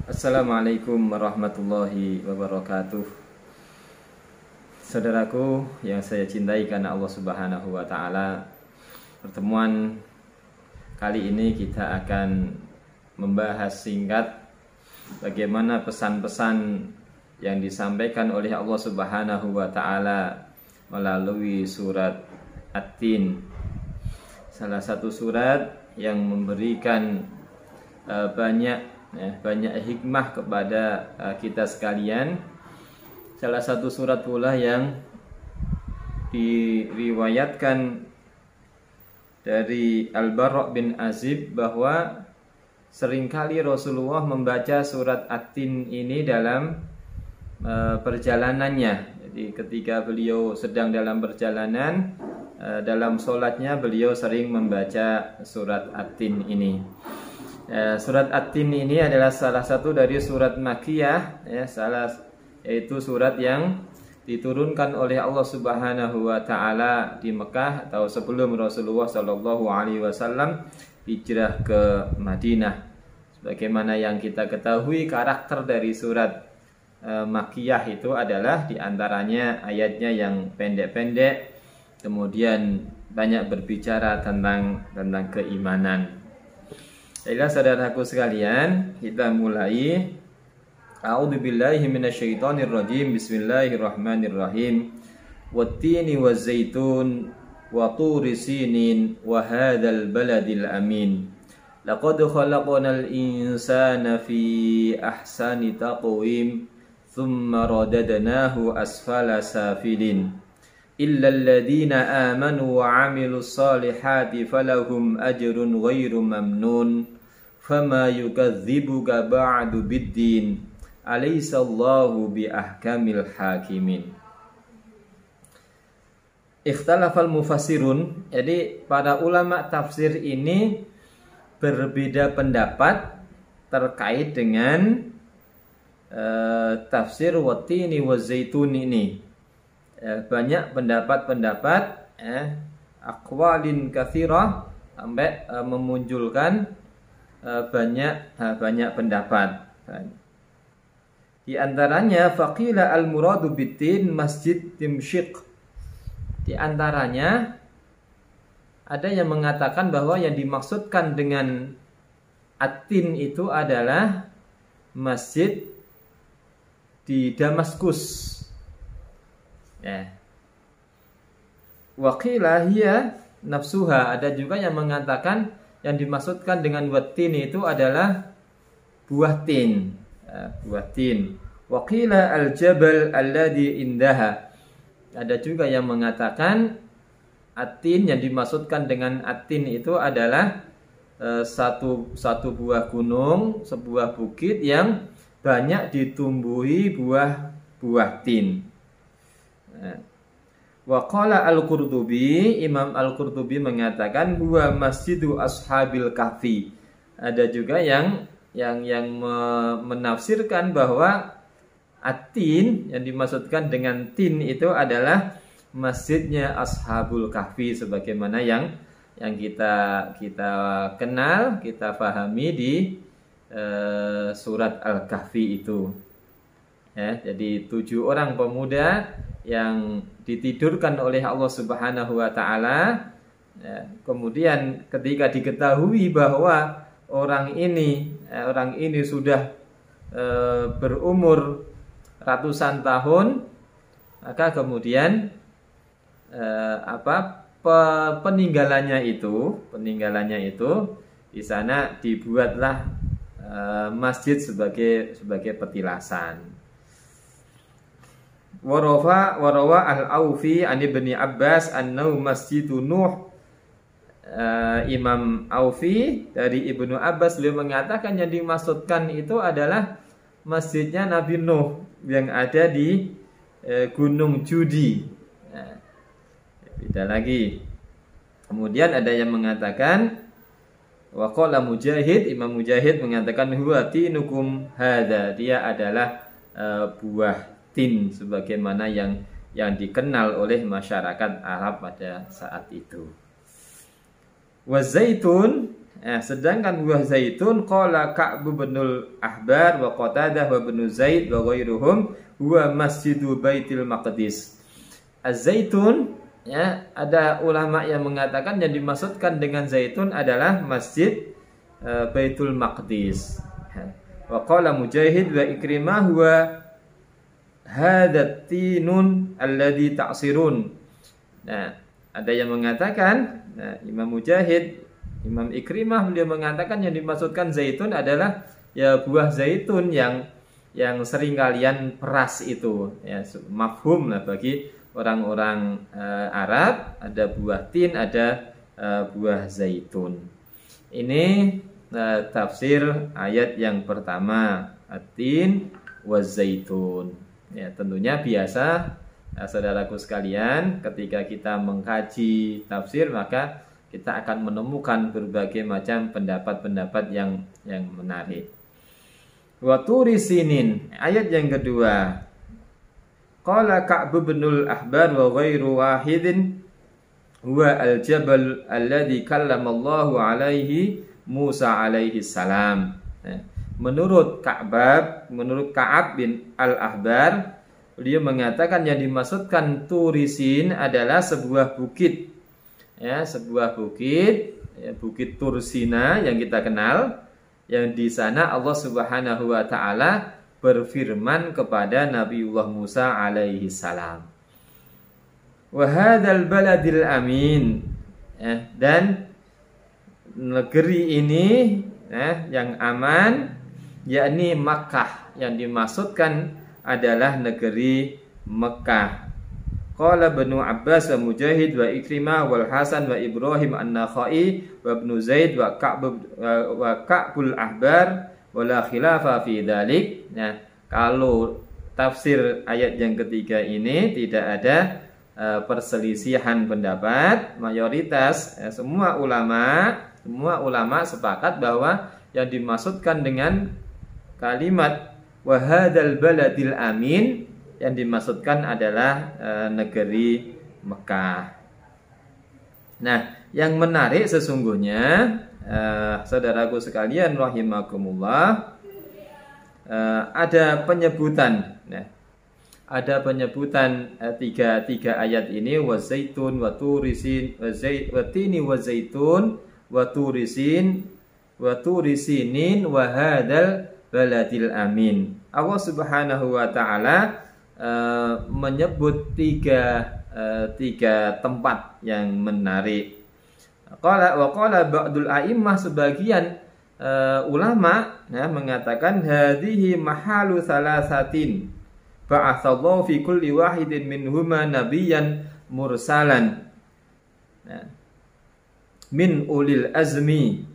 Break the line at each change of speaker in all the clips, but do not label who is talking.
Assalamualaikum warahmatullahi wabarakatuh. Saudaraku yang saya cintai karena Allah Subhanahu wa taala, pertemuan kali ini kita akan membahas singkat bagaimana pesan-pesan yang disampaikan oleh Allah Subhanahu wa taala melalui surat At-Tin. Salah satu surat yang memberikan banyak hikmah kepada kita sekalian. Salah satu surat pula yang diriwayatkan dari Al-Bara' bin Azib bahwa seringkali Rasulullah membaca surat At-Tin ini dalam perjalanannya. Jadi ketika beliau sedang dalam perjalanan, dalam sholatnya beliau sering membaca surat At-Tin ini. Surat At-Tin ini adalah salah satu dari surat Makkiyah, yaitu surat yang diturunkan oleh Allah Subhanahu wa taala di Mekah atau sebelum Rasulullah sallallahu alaihi wasallam hijrah ke Madinah. Sebagaimana yang kita ketahui, karakter dari surat Makkiyah itu adalah diantaranya ayatnya yang pendek-pendek, kemudian banyak berbicara tentang keimanan. Baiklah saudaraku sekalian, kita mulai. A'udzubillahi minasyaitonirrajim. Bismillahirrahmanirrahim. Wattini wazzaitun wa turi sinin wa hadzal baladil amin. Laqad khalaqnal insana fi ahsani taqwim thumma radadnahu asfala safilin. Illa alladhina amanu wa 'amilus solihati falahum ajrun ghairu mamnun. Fama yukadzibuka ba'du biddin. Alaihissallahu bi ahkamil hakimin. Ikhtalafal mufassirun. Jadi para ulama tafsir ini berbeda pendapat terkait dengan tafsir wattini wazzaitun ini. Banyak pendapat-pendapat, aqwalin katsirah, sampai memunculkan banyak pendapat. Di antaranya faqila al-muradu bitin masjid Dimsyq. Di antaranya ada yang mengatakan bahwa yang dimaksudkan dengan At-Tin itu adalah masjid di Damaskus. Waqila hiya nafsuha. Ada juga yang mengatakan yang dimaksudkan dengan wattin itu adalah buah tin. Buah tin. Waqila al-jabal alladhi indaha. Ada juga yang mengatakan At-Tin, yang dimaksudkan dengan At-Tin itu adalah satu buah gunung, sebuah bukit yang banyak ditumbuhi buah tin. Wa qala al-Qurtubi, Imam al-Qurtubi mengatakan huwa masjidu ashabil kahfi. Ada juga yang menafsirkan bahwa At-Tin yang dimaksudkan dengan tin itu adalah masjidnya ashabul kahfi, sebagaimana yang kita kenal, kita pahami di surat Al-Kahfi itu. Jadi 7 orang pemuda yang ditidurkan oleh Allah Subhanahu wa taala. Kemudian ketika diketahui bahwa orang ini sudah berumur ratusan tahun, maka kemudian peninggalannya itu di sana dibuatlah masjid sebagai petilasan. Warawa al-Aufi an Ibni Abbas annahu masjidu Nuh. Imam Aufi dari Ibnu Abbas, beliau mengatakan yang dimaksudkan itu adalah masjidnya Nabi Nuh yang ada di Gunung Judi. Beda lagi. Kemudian ada yang mengatakan wa qala Mujahid, Imam Mujahid mengatakan huwa tinukum hadza, dia adalah buah tin sebagaimana yang dikenal oleh masyarakat Arab pada saat itu. Wazaitun, Sedangkan buah zaitun qala Ka'b bin al-Ahbar wa Qatadah wa bin Zaid wa ghairuhum huwa masjidu Baitul Maqdis. Az-zaitun, ya, ada ulama yang mengatakan yang dimaksudkan dengan zaitun adalah masjid Baitul Maqdis. Wa qala Mujahid wa Ikrimah huwa hadat tinun alladhi ta'sirun. Nah, ada yang mengatakan, Imam Mujahid, Imam Ikrimah beliau mengatakan yang dimaksudkan zaitun adalah ya buah zaitun yang sering kalian peras itu, ya, mafhum lah bagi orang-orang Arab. Ada buah tin, ada buah zaitun. Ini tafsir ayat yang pertama, at-tin wa zaitun. Ya, tentunya biasa saudaraku sekalian, ketika kita mengkaji tafsir maka kita akan menemukan berbagai macam pendapat-pendapat yang menarik. Wa turi sinin, ayat yang kedua. Qala Ka'b bin al-Ahbar wa ghairu wahidin huwa al-jabal alladhi kallama Allahu alaihi Musa alaihi salam. Menurut Ka'ab bin al-Ahbar, beliau mengatakan yang dimaksudkan Turi Sin adalah sebuah bukit. Ya, sebuah bukit, ya, Bukit Tursina yang kita kenal, yang di sana Allah Subhanahu wa taala berfirman kepada Nabiullah Musa alaihi salam. Wa hadzal baladil amin. Dan negeri ini yang aman, yakni Makkah, yang dimaksudkan adalah negeri Mekah. Qala Ibnu Abbas wa Mujahid wa Ikrimah wal Hasan wa Ibrahim an-Nakhai wa Ibnu Zaid wa Ka'bul Ahbar wala khilafa fi dzalik. Nah, kalau tafsir ayat yang ketiga ini tidak ada perselisihan pendapat, mayoritas semua ulama sepakat bahwa yang dimaksudkan dengan kalimat wa hadzal baladil amin, yang dimaksudkan adalah negeri Mekah. Nah, yang menarik sesungguhnya, saudaraku sekalian rahimakumullah, ada penyebutan. Nah, ada penyebutan tiga ayat ini, wa zaitun wa turisin wa tini wa zaitun wa turisinin wa hadzal baladil amin. Allah Subhanahu wa taala menyebut tiga tempat yang menarik. Qala ba'dul a'immah, sebagian ulama mengatakan hadhihi mahalu salasatin ba'atsallahu fi kulli wahidin minhuma nabiyyan mursalan min ulil azmi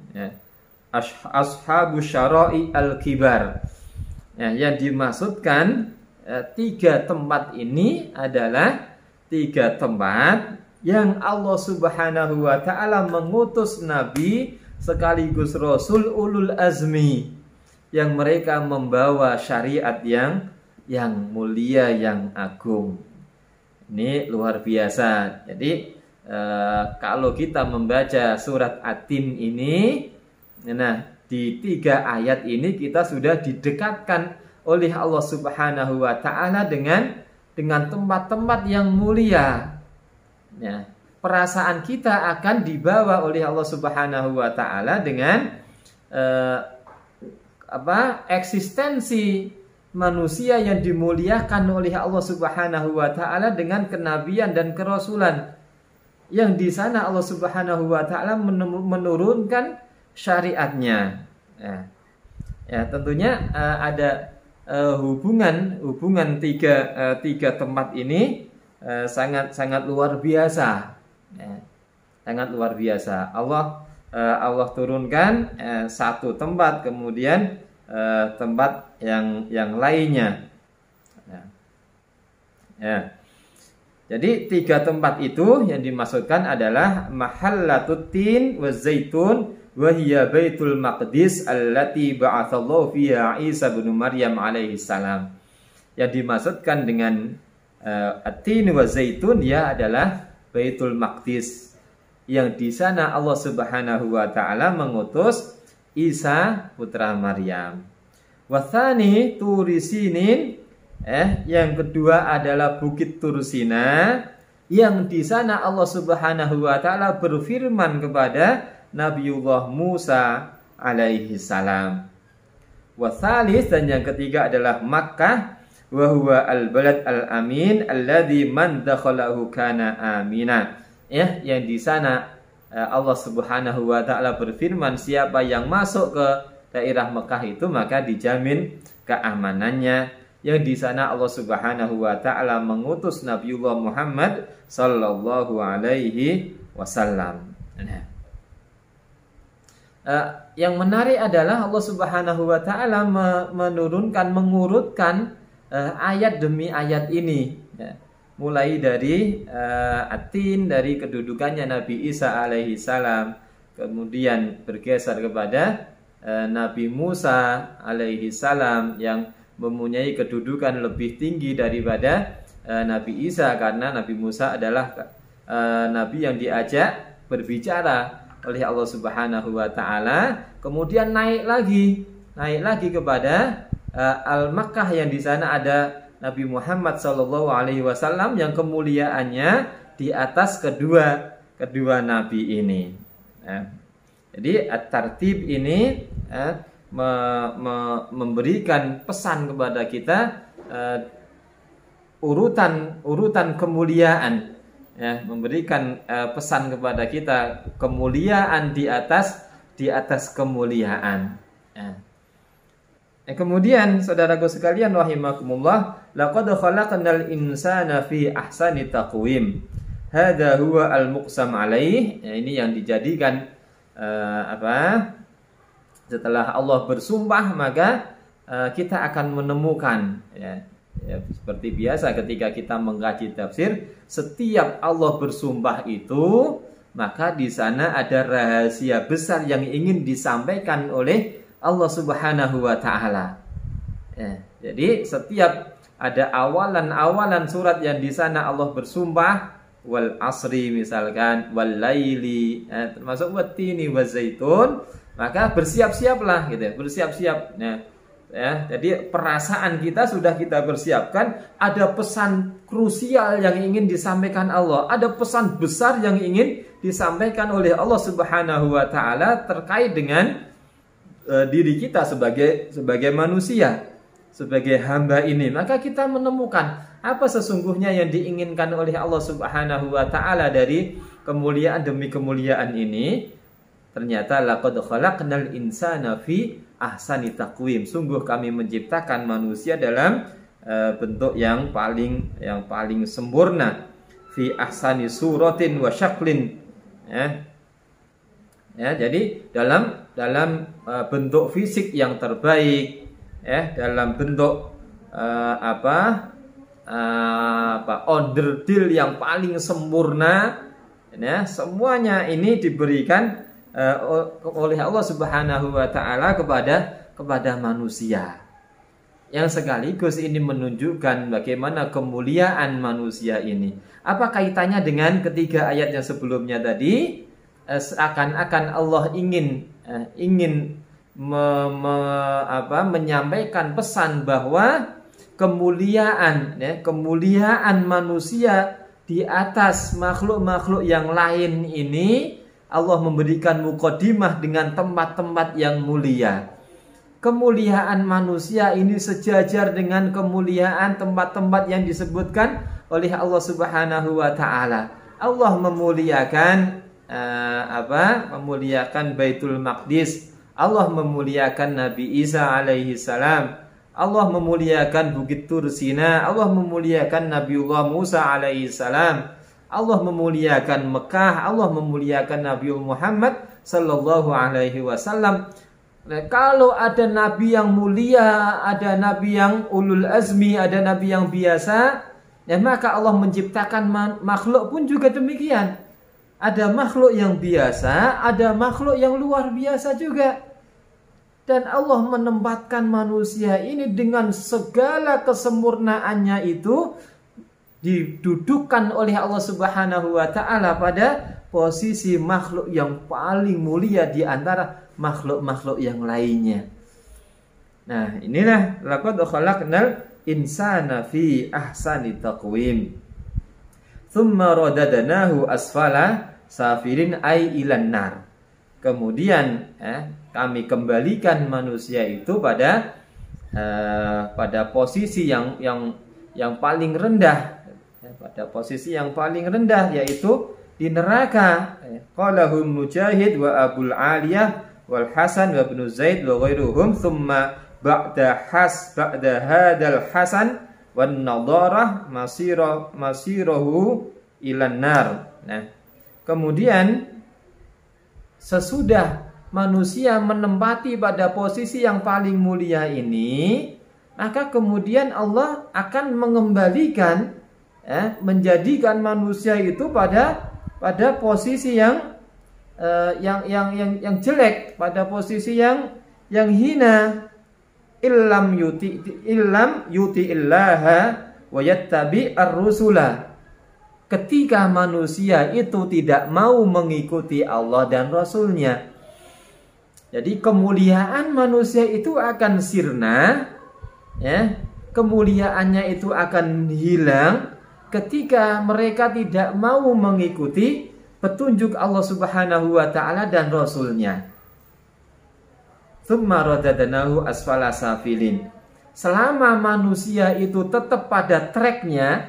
ashabu syara'i al-kibar. Yang dimaksudkan tiga tempat ini adalah tiga tempat yang Allah Subhanahu wa taala mengutus nabi sekaligus rasul ulul azmi, yang mereka membawa syariat yang mulia, yang agung. Ini luar biasa. Jadi kalau kita membaca surat At-Tin ini, nah, di tiga ayat ini kita sudah didekatkan oleh Allah Subhanahu wa taala dengan tempat-tempat yang mulia. Ya, perasaan kita akan dibawa oleh Allah Subhanahu wa taala dengan eksistensi manusia yang dimuliakan oleh Allah Subhanahu wa taala dengan kenabian dan kerasulan, yang di sana Allah Subhanahu wa taala menurunkan syariatnya. Ya, tentunya ada hubungan tiga tempat ini sangat luar biasa. Sangat luar biasa. Allah turunkan satu tempat, kemudian tempat yang lainnya. Jadi tiga tempat itu yang dimaksudkan adalah mahallatut tin wa zaitun wa hiya Baitul Maqdis allati ba'atsallahu fiha Isa bin Maryam alaihi salam. Yang dimaksudkan dengan at-tin wa zaitun ya adalah Baitul Maqdis, yang di sana Allah Subhanahu wa taala mengutus Isa putra Maryam. Wathani Turi Sinin, yang kedua adalah Bukit Tursina, yang di sana Allah Subhanahu wa taala berfirman kepada Nabiullah Musa alaihi salam. Watsalis, dan yang ketiga adalah Makkah, wa huwa al-balad al-amin alladzi man dakhalahu kana amina. Yang di sana Allah Subhanahu wa taala berfirman, siapa yang masuk ke daerah Mekah itu maka dijamin keamanannya. Yang di sana Allah Subhanahu wa taala mengutus Nabiullah Muhammad sallallahu alaihi wasallam. Yang menarik adalah Allah Subhanahu wa taala mengurutkan ayat demi ayat ini, mulai dari At-Tin, dari kedudukannya Nabi Isa alaihi salam, kemudian bergeser kepada Nabi Musa alaihi salam yang mempunyai kedudukan lebih tinggi daripada Nabi Isa, karena Nabi Musa adalah nabi yang diajak berbicara oleh Allah Subhanahu wa taala. Kemudian naik lagi kepada Al-Makkah, yang di sana ada Nabi Muhammad sallallahu alaihi wasallam yang kemuliaannya di atas kedua nabi ini. Jadi at-tartib ini memberikan pesan kepada kita urutan kemuliaan, memberikan pesan kepada kita kemuliaan di atas kemuliaan. Kemudian saudaraku sekalian rahimakumullah, laqad khalaqnal insana fi ahsani taqwim. Hadza huwa al-muqsam alaih. Ini yang dijadikan setelah Allah bersumpah maka kita akan menemukan, seperti biasa ketika kita mengkaji tafsir, setiap Allah bersumpah itu maka di sana ada rahasia besar yang ingin disampaikan oleh Allah Subhanahu wa taala. Jadi setiap ada awalan surat yang di sana Allah bersumpah, wal asri misalkan, wal laili, termasuk wattini wazaitun, maka bersiap-siaplah gitu, bersiap-siap. Jadi perasaan kita sudah kita persiapkan, ada pesan krusial yang ingin disampaikan Allah, ada pesan besar yang ingin disampaikan oleh Allah Subhanahu wa taala terkait dengan diri kita sebagai manusia, sebagai hamba ini. Maka kita menemukan apa sesungguhnya yang diinginkan oleh Allah Subhanahu wa taala dari kemuliaan demi kemuliaan ini. Ternyata laqad khalaqnal insana fi ahsani taqwim. Sungguh kami menciptakan manusia dalam bentuk yang paling sempurna, fi ahsani suratin wa syaklin. Jadi dalam bentuk fisik yang terbaik, dalam bentuk onderdil yang paling sempurna, semuanya ini diberikan oleh Allah Subhanahu wa taala kepada manusia. Yang sekaligus ini menunjukkan bagaimana kemuliaan manusia ini. Apa kaitannya dengan ketiga ayat yang sebelumnya tadi? Seakan-akan Allah ingin menyampaikan pesan bahwa kemuliaan manusia di atas makhluk-makhluk yang lain ini, Allah memberikan muqaddimah dengan tempat-tempat yang mulia. Kemuliaan manusia ini sejajar dengan kemuliaan tempat-tempat yang disebutkan oleh Allah Subhanahu wa taala. Allah memuliakan Baitul Maqdis, Allah memuliakan Nabi Isa alaihi salam, Allah memuliakan Bukit Tursina, Allah memuliakan Nabiullah Musa alaihi salam, Allah memuliakan Mekah, Allah memuliakan Nabi Muhammad sallallahu alaihi wasallam. Kalau ada nabi yang mulia, ada nabi yang ulul azmi, ada nabi yang biasa, maka Allah menciptakan makhluk pun juga demikian. Ada makhluk yang biasa, ada makhluk yang luar biasa juga. Dan Allah menempatkan manusia ini dengan segala kesempurnaannya itu didudukkan oleh Allah Subhanahu wa taala posisi makhluk yang paling mulia di antara makhluk-makhluk yang lainnya. Nah, inilah laqad khalaqnal insana fi ahsani taqwim. Tsumma radadnahu asfala safilin ay ilan nar. Kemudian kami kembalikan manusia itu pada posisi yang paling rendah, pada posisi yang paling rendah, yaitu di neraka. Qalahum Mujahid wa Abul Aliyah wal Hasan wa Ibnu Zaid wa ghairuhum thumma ba'da hadal Hasan wan nadarah masirahu ilan nar. Nah, kemudian sesudah manusia menempati pada posisi yang paling mulia ini, maka kemudian Allah akan mengembalikan, menjadikan manusia itu pada posisi yang jelek, pada posisi yang hina. Illam yuti illaha wa yattabi ar-rusula. Ketika manusia itu tidak mau mengikuti Allah dan Rasulnya, jadi kemuliaan manusia itu akan sirna, kemuliaannya itu akan hilang ketika mereka tidak mau mengikuti petunjuk Allah Subhanahu wa taala dan Rasulnya. Tsumma radadnahu asfala safilin. Selama manusia itu tetap pada tracknya,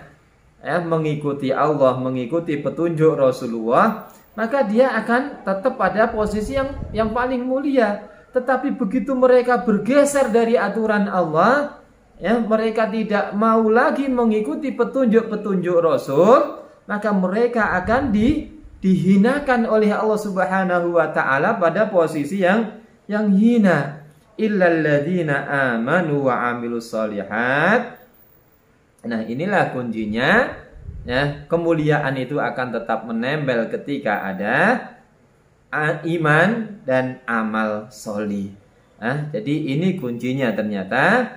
mengikuti Allah, mengikuti petunjuk Rasulullah, maka dia akan tetap pada posisi yang paling mulia. Tetapi begitu mereka bergeser dari aturan Allah, mereka tidak mau lagi mengikuti petunjuk-petunjuk Rasul, maka mereka akan dihinakan oleh Allah Subhanahu wa taala pada posisi yang hina. Illal ladzina amanu wa amilus shalihat. Nah, inilah kuncinya. Kemuliaan itu akan tetap menempel ketika ada iman dan amal sholih. Jadi ini kuncinya ternyata.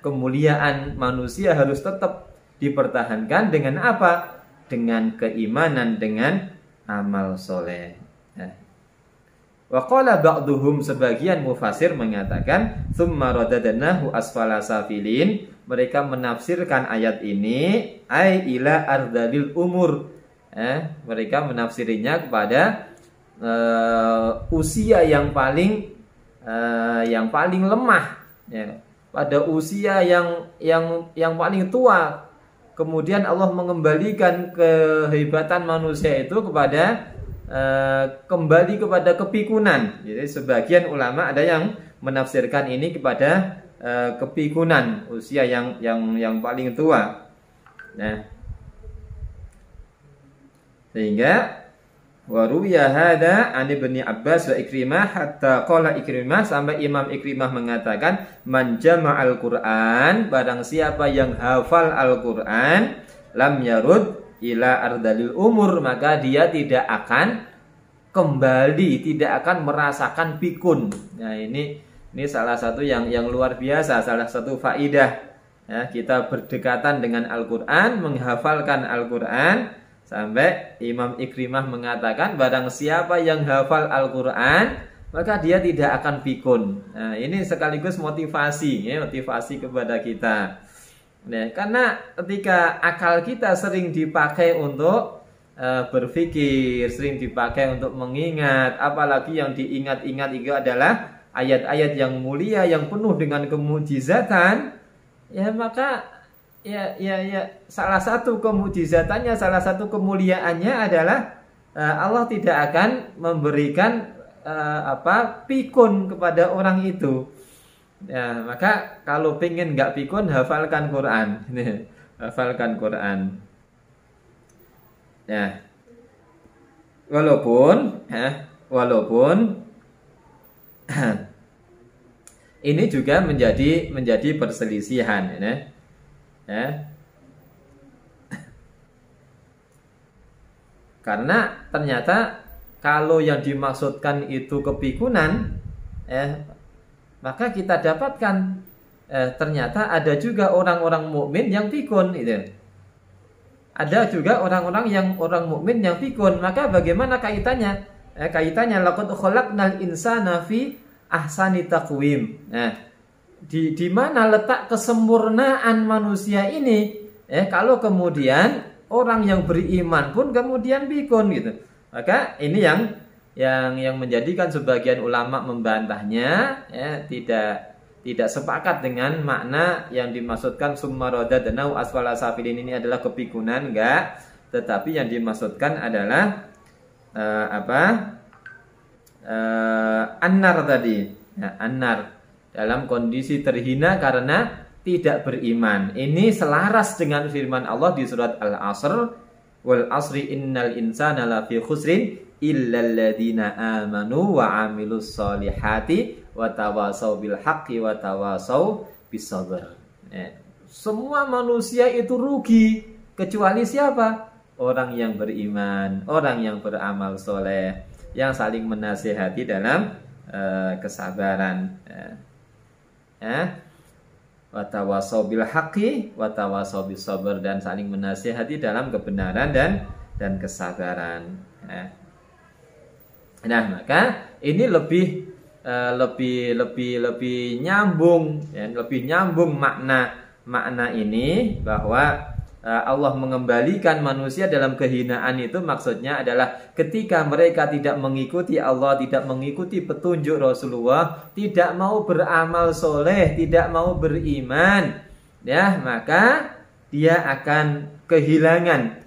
Kemuliaan manusia harus tetap dipertahankan dengan apa? Dengan keimanan, dengan amal soleh. Wa qala ba'duhum, sebagian mufasir mengatakan tsumma radadnahu asfala safilin. Mereka menafsirkan ayat ini ai ila ardalil umur. Mereka menafsirinya kepada usia yang paling lemah, pada usia yang paling tua. Kemudian Allah mengembalikan kehebatan manusia itu kepada kembali kepada kepikunan. Jadi sebagian ulama ada yang menafsirkan ini kepada kepikunan, usia yang paling tua. Nah, sehingga waruya hada an Ibnu Abbas wa Ikrimah hatta qala Ikrimah, sampai Imam Ikrimah mengatakan man jama'al Qur'an, barang siapa yang hafal Al-Qur'an, lam yarud ila ardalil umur, maka dia tidak akan kembali, tidak akan merasakan pikun. Nah, ini salah satu yang luar biasa, salah satu faidah. Kita berdekatan dengan Al-Qur'an, menghafalkan Al-Qur'an, sampai Imam Ikrimah mengatakan barang siapa yang hafal Al-Qur'an, maka dia tidak akan pikun. Nah, ini sekaligus motivasi kepada kita. Nah, karena ketika akal kita sering dipakai untuk berpikir, sering dipakai untuk mengingat, apalagi yang diingat-ingat itu adalah ayat-ayat yang mulia yang penuh dengan kemujizatan, maka salah satu kemujizatannya, salah satu kemuliaannya adalah Allah tidak akan memberikan pikun kepada orang itu. Maka kalau pengen nggak pikun, hafalkan Quran. Hafalkan Quran. Walaupun ini juga menjadi perselisihan, karena ternyata kalau yang dimaksudkan itu kepikunan, maka kita dapatkan ternyata ada juga orang-orang mukmin yang pikun itu. ada juga orang-orang yang orang mukmin yang pikun. Maka bagaimana kaitannya? Kaitannya laqad khalaqnal insana fi ahsani taqwim. Nah, di mana letak kesempurnaan manusia ini? Kalau kemudian orang yang beriman pun kemudian pikun gitu. Maka ini yang menjadikan sebagian ulama membantahnya, tidak sepakat dengan makna yang dimaksudkan summa radadnahu asfala safilin ini adalah kepikunan, enggak, tetapi yang dimaksudkan adalah annar tadi, annar dalam kondisi terhina karena tidak beriman. Ini selaras dengan firman Allah di surat Al-Asr, wal asri innal insana lafi khusrin illal ladzina amanu wa amilus solihati wa tawasaw bil haqqi wa tawasaw bis sabr. Semua manusia itu rugi kecuali siapa? Orang yang beriman, orang yang beramal soleh, yang saling menasihati dalam kesabaran. Wa tawasaw bil haqqi wa tawasaw bis sabr, dan saling menasihati dalam kebenaran dan kesabaran. Nah, maka ini lebih nyambung, lebih nyambung makna ini, bahwa Allah mengembalikan manusia dalam kehinaan itu maksudnya adalah ketika mereka tidak mengikuti Allah, tidak mengikuti petunjuk Rasulullah, tidak mau beramal soleh, tidak mau beriman, maka dia akan kehilangan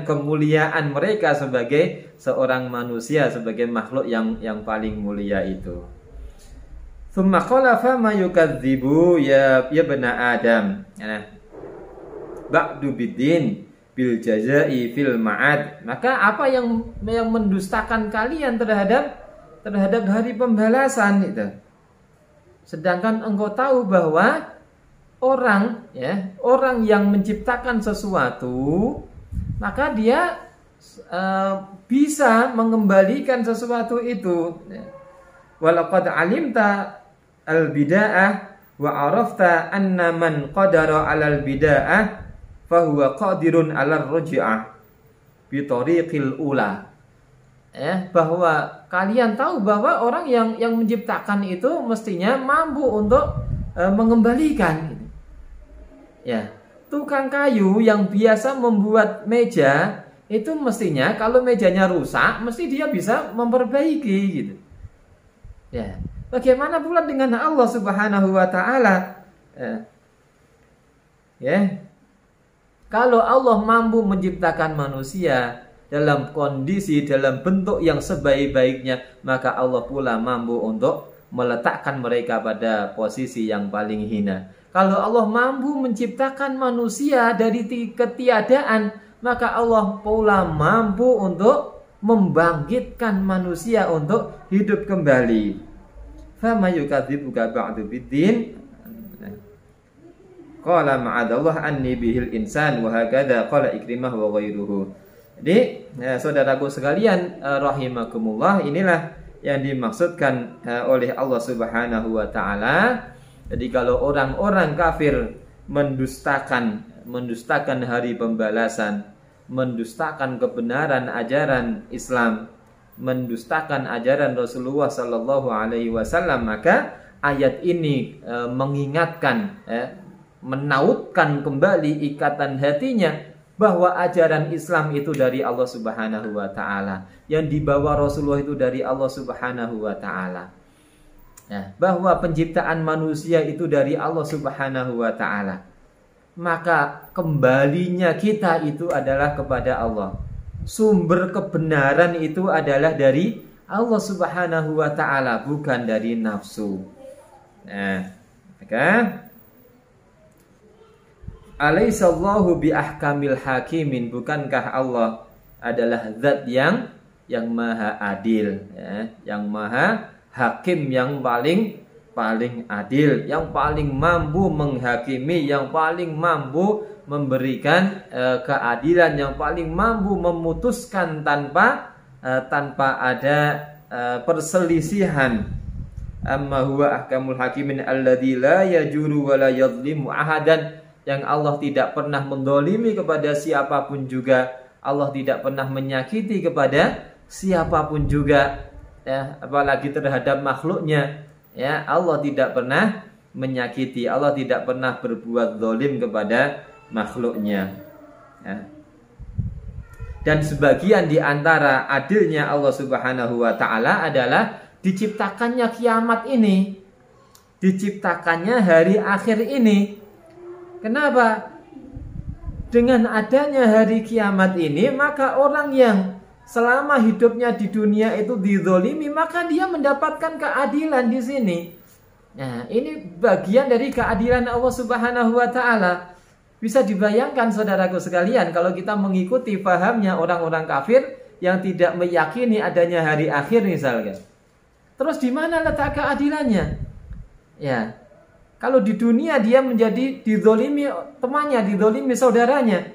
kemuliaan mereka sebagai seorang manusia, sebagai makhluk yang paling mulia itu. Tsumma qala fa ma yukadzibu ya bani Adam. Ba'du biddin bil jazai fil ma'ad. Maka apa yang mendustakan kalian terhadap hari pembalasan itu? Sedangkan engkau tahu bahwa orang yang menciptakan sesuatu, maka dia bisa mengembalikan sesuatu itu. Walaqad alimta al-bida'ah wa arafta anna man qadara 'alal bida'ah fahuwa qadirun 'alar ruj'ah bi tariqil ula. Bahwa kalian tahu bahwa orang yang menciptakan itu mestinya mampu untuk mengembalikan. Tukang kayu yang biasa membuat meja itu mestinya kalau mejanya rusak, mesti dia bisa memperbaiki gitu. Bagaimana pula dengan Allah Subhanahu wa taala? Kalau Allah mampu menciptakan manusia dalam kondisi, dalam bentuk yang sebaik-baiknya, maka Allah pula mampu untuk meletakkan mereka pada posisi yang paling hina. Kalau Allah mampu menciptakan manusia dari ketiadaan, maka Allah pula mampu untuk membangkitkan manusia untuk hidup kembali. Fama yukadzibuka ba'du biddin. Qala ma'adallah anni bihil insan wa hakadha qala Ikrimah wa ghairuhu. Jadi, saudaraku sekalian rahimakumullah, inilah yang dimaksudkan oleh Allah Subhanahu wa taala. Jadi kalau orang-orang kafir mendustakan hari pembalasan, mendustakan kebenaran ajaran Islam, mendustakan ajaran Rasulullah sallallahu alaihi wasallam, maka ayat ini mengingatkan, menautkan kembali ikatan hatinya bahwa ajaran Islam itu dari Allah Subhanahu wa taala, yang dibawa Rasulullah itu dari Allah Subhanahu wa taala. Bahwa penciptaan manusia itu dari Allah Subhanahu wa taala. Maka kembalinya kita itu adalah kepada Allah. Sumber kebenaran itu adalah dari Allah Subhanahu wa taala, bukan dari nafsu. Maka alaihissallahu bi ahkamil hakimin, bukankah Allah adalah zat yang maha adil, yang maha hakim, yang paling adil, yang paling mampu menghakimi, yang paling mampu memberikan keadilan, yang paling mampu memutuskan tanpa ada perselisihan. Amma huwa ahkamul hakimin alladzi la yajuru wa la yadhlimu ahadan, yang Allah tidak pernah mendolimi kepada siapapun juga, Allah tidak pernah menyakiti kepada siapapun juga, ya, apalagi terhadap makhluknya, ya, Allah tidak pernah menyakiti, Allah tidak pernah berbuat zalim kepada makhluknya, ya. Dan sebagian di antara adilnya Allah Subhanahu wa taala adalah diciptakannya kiamat ini, diciptakannya hari akhir ini. Kenapa? Dengan adanya hari kiamat ini, maka orang yang selama hidupnya di dunia itu dizolimi, maka dia mendapatkan keadilan di sini. Nah, ini bagian dari keadilan Allah Subhanahu wa taala. Bisa dibayangkan saudaraku sekalian, kalau kita mengikuti pahamnya orang-orang kafir yang tidak meyakini adanya hari akhir misalnya. Terus di mana letak keadilannya? Ya, kalau di dunia dia menjadi dizolimi temannya, dizolimi saudaranya,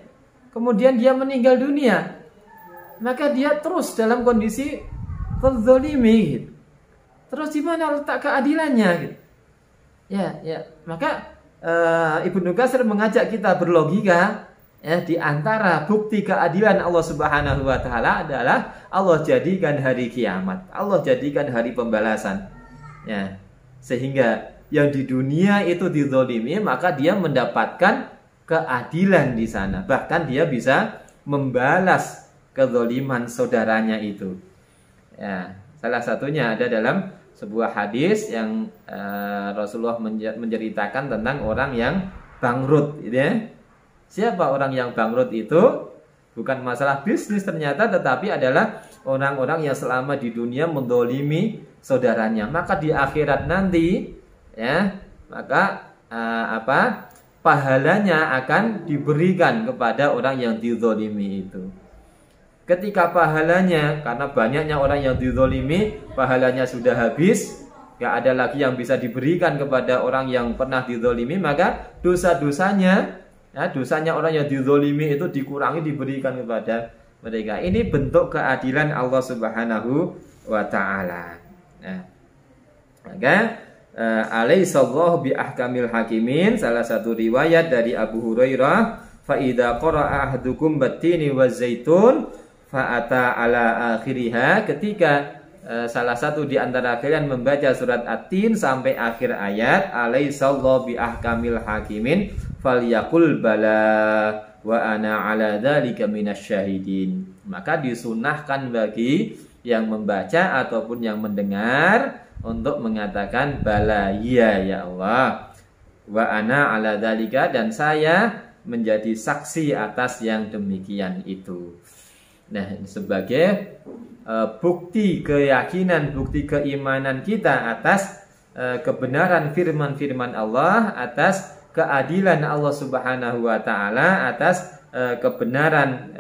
kemudian dia meninggal dunia, maka dia terus dalam kondisi terzolimi. Gitu. Terus di mana letak keadilannya? Gitu. Ya, maka Ibnu Katsir mengajak kita berlogika, ya, di antara bukti keadilan Allah Subhanahu wa taala adalah Allah jadikan hari kiamat, Allah jadikan hari pembalasan. Ya, sehingga yang di dunia itu dizolimi, maka dia mendapatkan keadilan di sana. Bahkan dia bisa membalas kezoliman saudaranya itu. Ya, salah satunya ada dalam sebuah hadis yang Rasulullah menceritakan tentang orang yang bangkrut, gitu ya. Siapa orang yang bangkrut itu? Bukan masalah bisnis ternyata, tetapi adalah orang-orang yang selama di dunia mendolimi saudaranya. Maka di akhirat nanti, ya, maka pahalanya akan diberikan kepada orang yang dizolimi itu. Ketika pahalanya, karena banyaknya orang yang dizolimi, pahalanya sudah habis, gak ada lagi yang bisa diberikan kepada orang yang pernah dizolimi, maka dosa-dosanya, ya, dosanya orang yang dizolimi itu dikurangi, diberikan kepada mereka. Ini bentuk keadilan Allah Subhanahu wa taala. Nah, maka alaihissallahu bi ahkamil hakimin, salah satu riwayat dari Abu Hurairah, fa idza qara'a ahadukum battini wazaitun fa'ata ala akhiriha, ketika salah satu di antara kalian membaca surat At-Tin sampai akhir ayat, alaihissallahu bi ahkamil hakimin falyaqul bala wa ana ala dzalika minasyahidin, maka disunahkan bagi yang membaca ataupun yang mendengar untuk mengatakan bala, iya ya Allah, wa ana ala dzalika, dan saya menjadi saksi atas yang demikian itu. Nah, sebagai bukti keyakinan, bukti keimanan kita atas kebenaran firman-firman Allah, atas keadilan Allah Subhanahu wa taala, atas kebenaran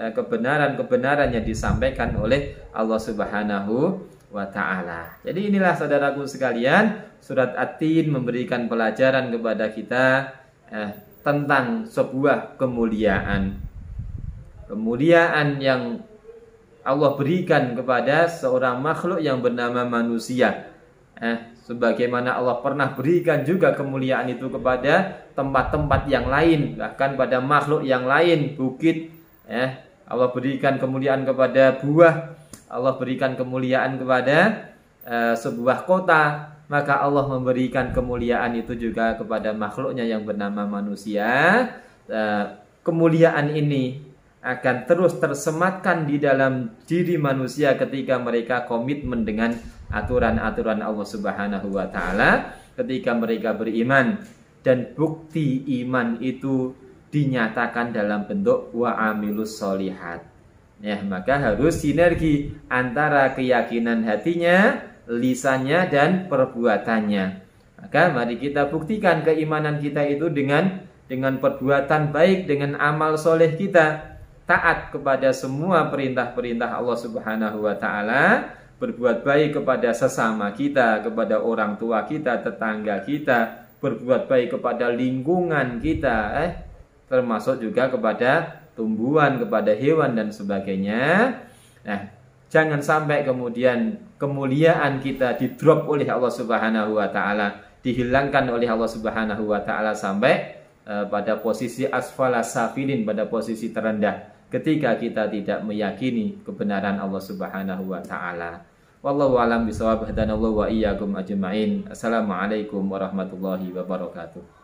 yang disampaikan oleh Allah Subhanahu wa taala. Jadi inilah saudaraku sekalian, surat At-Tin memberikan pelajaran kepada kita tentang sebuah kemuliaan yang Allah berikan kepada seorang makhluk yang bernama manusia. Sebagaimana Allah pernah berikan juga kemuliaan itu kepada tempat-tempat yang lain, bahkan pada makhluk yang lain, bukit. Allah berikan kemuliaan kepada buah, Allah berikan kemuliaan kepada sebuah kota, maka Allah memberikan kemuliaan itu juga kepada makhluknya yang bernama manusia. Kemuliaan ini akan terus tersematkan di dalam diri manusia ketika mereka komitmen dengan aturan-aturan Allah Subhanahu wa taala, ketika mereka beriman, dan bukti iman itu dinyatakan dalam bentuk wa amilus solihat. Ya, maka harus sinergi antara keyakinan hatinya, lisannya, dan perbuatannya. Maka mari kita buktikan keimanan kita itu dengan perbuatan baik, dengan amal soleh kita, taat kepada semua perintah-perintah Allah Subhanahu wa taala, berbuat baik kepada sesama kita, kepada orang tua kita, tetangga kita, berbuat baik kepada lingkungan kita, termasuk juga kepada tumbuhan, kepada hewan dan sebagainya. Nah, jangan sampai kemudian kemuliaan kita didrop oleh Allah Subhanahu wa taala, dihilangkan oleh Allah Subhanahu wa taala sampai pada posisi asfala safilin, pada posisi terendah ketika kita tidak meyakini kebenaran Allah Subhanahu wa taala. Wallahu a'lam bishawab. Hadanallahu wa iyyakum ajma'in. Assalamualaikum warahmatullahi wabarakatuh.